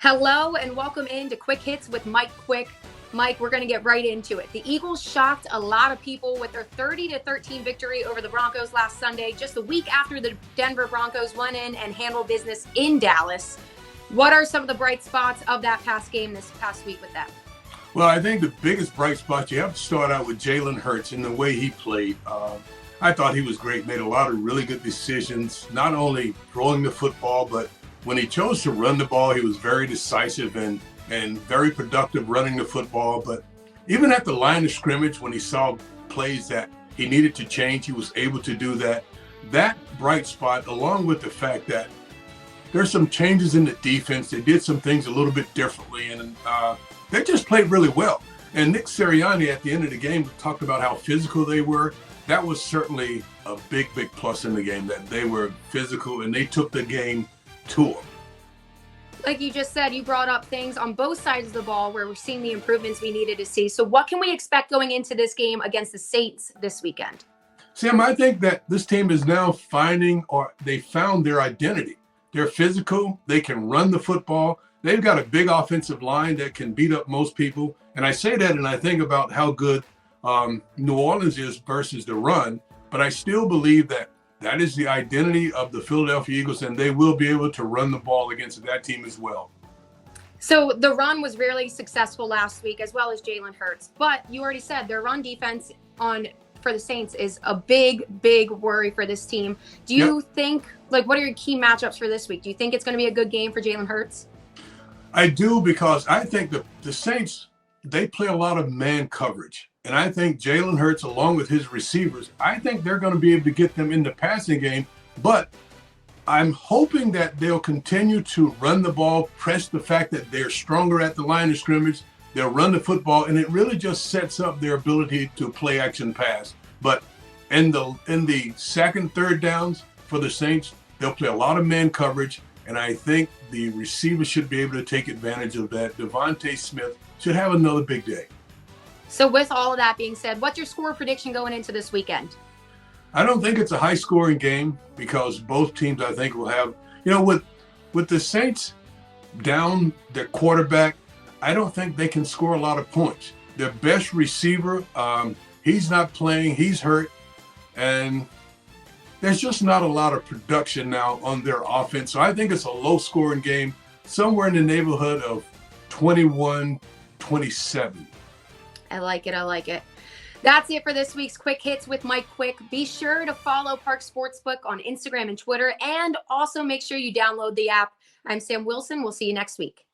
Hello and welcome into Quick Hits with Mike Quick. Mike, we're going to get right into it. The Eagles shocked a lot of people with their 30-13 victory over the Broncos last Sunday, just a week after the Denver Broncos went in and handled business in Dallas. What are some of the bright spots of that past game this past week with them? Well, I think the biggest bright spot, you have to start out with Jalen Hurts and the way he played. I thought he was great, made a lot of really good decisions, not only throwing the football, but when he chose to run the ball, he was very decisive and very productive running the football. But even at the line of scrimmage, when he saw plays that he needed to change, he was able to do that. That bright spot, along with the fact that there's some changes in the defense, they did some things a little bit differently, and they just played really well. And Nick Sirianni at the end of the game talked about how physical they were. That was certainly a big, big plus in the game, that they were physical and they took the game to them. Like you just said, you brought up things on both sides of the ball where we're seeing the improvements we needed to see. So what can we expect going into this game against the Saints this weekend? Sam, I think that this team is now they found their identity. They're physical. They can run the football. They've got a big offensive line that can beat up most people. And I say that and I think about how good New Orleans is versus the run. But I still believe that is the identity of the Philadelphia Eagles, and they will be able to run the ball against that team as well. So the run was really successful last week, as well as Jalen Hurts. But you already said their run defense for the Saints is a big, big worry for this team. Do you think, what are your key matchups for this week? Do you think it's going to be a good game for Jalen Hurts? I do, because I think the Saints, they play a lot of man coverage. And I think Jalen Hurts, along with his receivers, I think they're going to be able to get them in the passing game. But I'm hoping that they'll continue to run the ball, press the fact that they're stronger at the line of scrimmage. They'll run the football, and it really just sets up their ability to play action pass. But in the second, third downs for the Saints, they'll play a lot of man coverage. And I think the receivers should be able to take advantage of that. Devontae Smith should have another big day. So with all of that being said, what's your score prediction going into this weekend? I don't think it's a high-scoring game, because both teams, I think, will have, with the Saints down their quarterback, I don't think they can score a lot of points. Their best receiver, he's not playing, he's hurt, and there's just not a lot of production now on their offense. So I think it's a low-scoring game, somewhere in the neighborhood of 21-27. I like it. That's it for this week's Quick Hits with Mike Quick. Be sure to follow Park Sportsbook on Instagram and Twitter, and also make sure you download the app. I'm Sam Wilson. We'll see you next week.